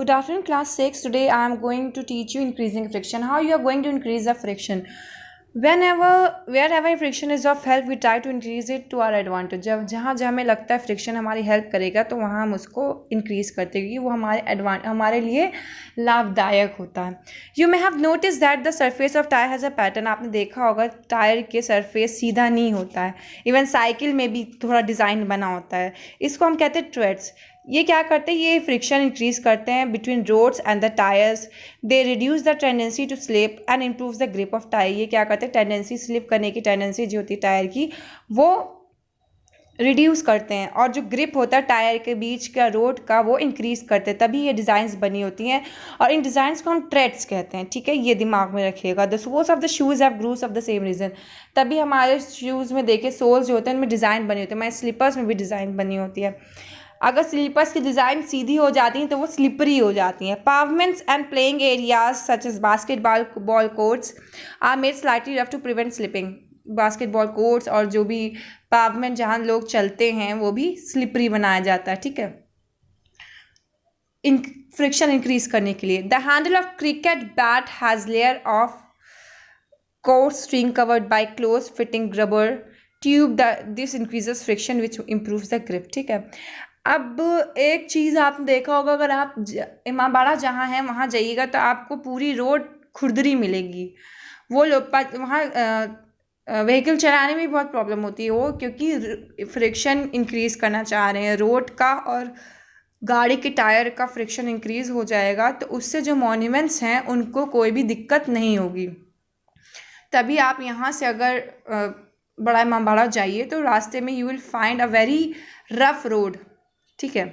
Good afternoon, class 6. Today I am going to teach you increasing friction. How you are going to increase the friction? Wherever friction is of help, we try to increase it to our advantage. जब जहाँ हमें लगता है friction हमारी help करेगा तो वहाँ हम उसको इंक्रीज़ करते हैं क्योंकि वो हमारे लिए लाभदायक होता है. You may have notice that the surface of tyre has a pattern. आपने देखा होगा टायर के सरफेस सीधा नहीं होता है. इवन साइकिल में भी थोड़ा डिज़ाइन बना होता है. इसको हम कहते हैं ट्रेड्स. ये क्या करते हैं, ये फ्रिक्शन इंक्रीज करते हैं between roads and the tyres. They reduce the tendency to slip and improve the grip of tyre. ये क्या करते हैं, टेंडेंसी स्लिप करने की टेंडेंसी जो होती है टायर की वो रिड्यूस करते हैं और जो ग्रिप होता है टायर के बीच का रोड का वो इंक्रीज़ करते हैं. तभी ये डिज़ाइंस बनी होती हैं और इन डिज़ाइंस को हम ट्रेड्स कहते हैं. ठीक है, ये दिमाग में रखिएगा. The soles of the shoes have grooves of the same reason. तभी हमारे शूज़ में देखिए सोल्स जो होते हैं उनमें डिज़ाइन बनी होती है. हमारे स्लीपर्स में भी डिज़ाइन बनी होती है. अगर स्लीपर्स की डिज़ाइन सीधी हो जाती हैं तो वो स्लिपरी हो जाती हैं. Pavements and playing areas such as basketball courts are made slightly rough to prevent slipping. Basketball courts और जो भी पावमेंट जहाँ लोग चलते हैं वो भी स्लिपरी बनाया जाता है. ठीक है, फ्रिक्शन इंक्रीज करने के लिए. The handle of cricket bat has layer of course string covered by close fitting rubber tube. This increases friction which improves the grip. ठीक है, अब एक चीज़ आपने देखा होगा, अगर आप इमामबाड़ा जहाँ हैं वहाँ जाइएगा तो आपको पूरी रोड खुरदरी मिलेगी. वो लोग वहाँ व्हीकल चलाने में भी बहुत प्रॉब्लम होती है वो, क्योंकि फ्रिक्शन इंक्रीज़ करना चाह रहे हैं रोड का और गाड़ी के टायर का फ्रिक्शन इंक्रीज़ हो जाएगा तो उससे जो मॉन्यूमेंट्स हैं उनको कोई भी दिक्कत नहीं होगी. तभी आप यहाँ से अगर बड़ा इमामबाड़ा जाइए तो रास्ते में you will find a very rough road. ठीक है,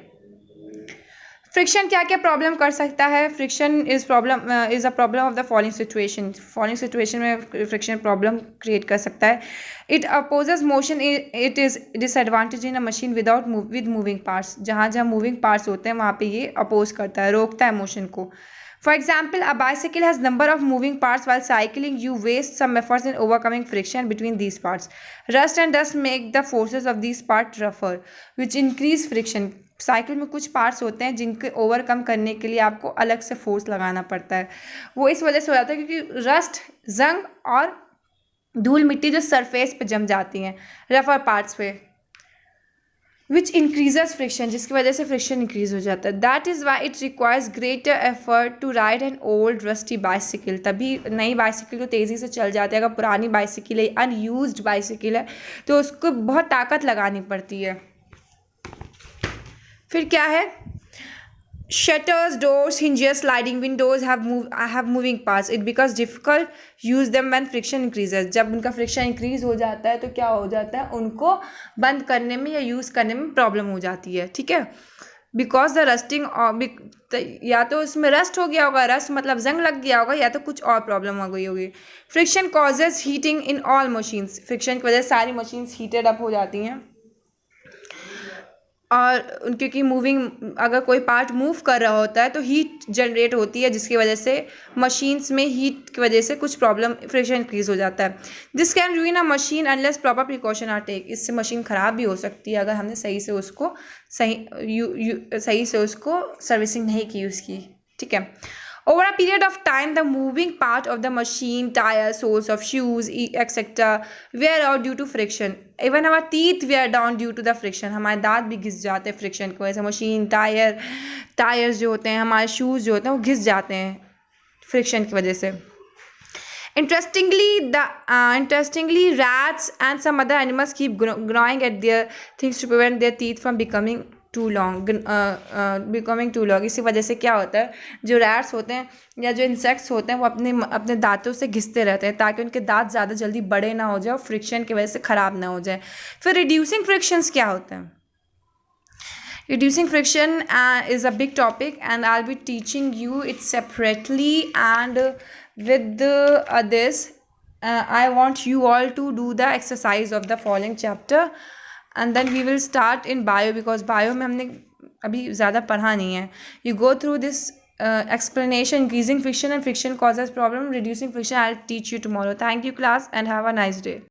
फ्रिक्शन क्या क्या प्रॉब्लम कर सकता है. Friction is a problem of the following situation. Following situation में फ्रिक्शन प्रॉब्लम क्रिएट कर सकता है. It opposes motion. It is disadvantage in a machine with moving parts. जहाँ जहाँ मूविंग पार्ट्स होते हैं वहाँ पे ये अपोज करता है, रोकता है मोशन को. For example, a bicycle has number of moving parts. While cycling, you waste some efforts in overcoming friction between these parts. Rust and dust make the forces of these parts rougher, which increase friction. Cycle में कुछ parts होते हैं जिनके overcome करने के लिए आपको अलग से फोर्स लगाना पड़ता है. वो इस वजह से हो जाता है क्योंकि रस्ट, जंग और धूल मिट्टी जो सरफेस पे जम जाती हैं रफर पार्ट्स पे, विच इंक्रीजेस फ्रिक्शन, जिसकी वजह से फ्रिक्शन इंक्रीज हो जाता है. That is why it requires greater effort to ride an old rusty bicycle. तभी नई बाइसिकल को तेज़ी से चल जाते हैं. अगर पुरानी बाइसिकल है, अनयूज्ड बाइसिकल है, तो उसको बहुत ताकत लगानी पड़ती है. फिर क्या है, shutters, doors, hinges, sliding windows have moving parts. It becomes difficult use them when friction increases. जब उनका फ्रिक्शन इंक्रीज हो जाता है तो क्या हो जाता है, उनको बंद करने में या यूज़ करने में प्रॉब्लम हो जाती है. ठीक है, बिकॉज द रस्टिंग, या तो उसमें रस्ट हो गया होगा, रस्ट मतलब जंग लग गया होगा, या तो कुछ और प्रॉब्लम हो गई होगी. Friction causes heating in all machines. Friction की वजह से सारी मशीन्स हीटेड अप हो जाती हैं और क्योंकि अगर कोई पार्ट मूव कर रहा होता है तो हीट जनरेट होती है जिसकी वजह से मशीन्स में हीट की वजह से कुछ प्रॉब्लम फ्रिक्शन इंक्रीज हो जाता है. This can ruin a machine unless proper precaution are take. इससे मशीन ख़राब भी हो सकती है अगर हमने सही से उसको सर्विसिंग नहीं की उसकी. ठीक है, over a period of time the moving part of the machine, tire, soles of shoes, etc. wear out due to friction. Even our teeth wear down due to the friction. हमारे दांत भी घिस जाते हैं फ्रिक्शन की वजह से. Machine, tyres जो होते हैं, हमारे शूज़ जो होते हैं वो घिस जाते हैं फ्रिक्शन की वजह से. Interestingly, rats and some other animals keep gnawing at their things to prevent their teeth from becoming too long. इसी वजह से क्या होता है, जो रैट्स होते हैं या जो इंसेक्ट्स होते हैं वो अपने दांतों से घिसते रहते हैं ताकि उनके दांत ज़्यादा जल्दी बड़े ना हो जाए और फ्रिक्शन की वजह से ख़राब ना हो जाए. फिर रिड्यूसिंग फ्रिक्शंस क्या होते हैं. Reducing friction is a big topic and I'll be teaching you it separately and with this I want you all to do the exercise of the following chapter and then we will start in bio because bio में हमने अभी ज़्यादा पढ़ा नहीं है. You go through this explanation, increasing friction and friction causes problem, reducing friction. I'll teach you tomorrow. Thank you class and have a nice day.